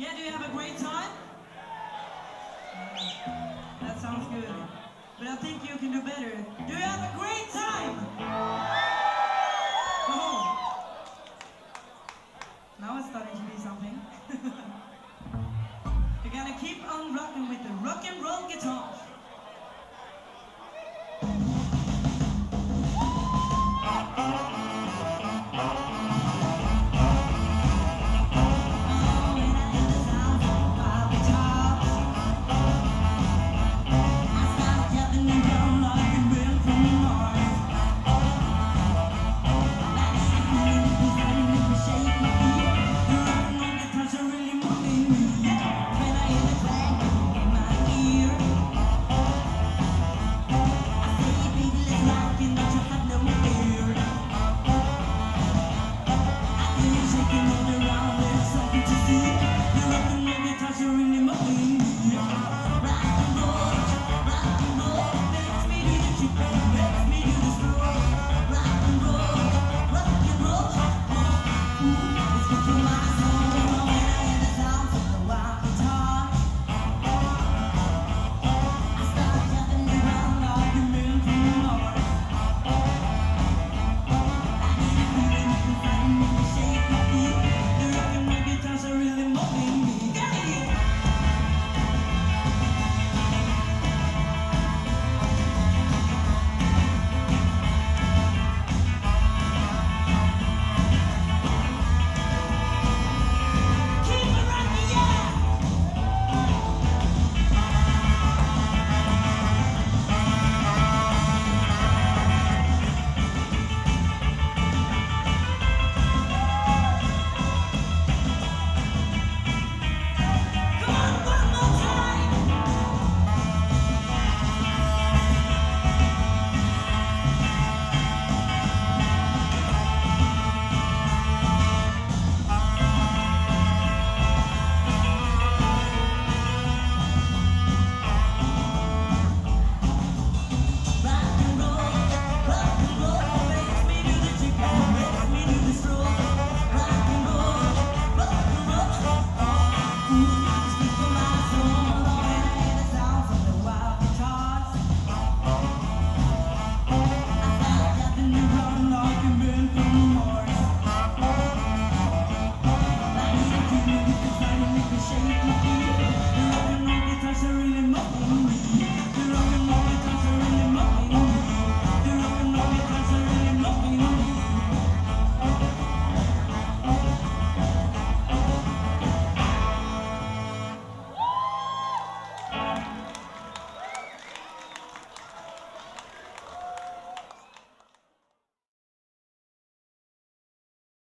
Yeah, do you have a great time? That sounds good. But I think you can do better. Do you have a great time? Oh, now it's starting to be something. You're gonna keep on rocking with the rock and roll guitar. It's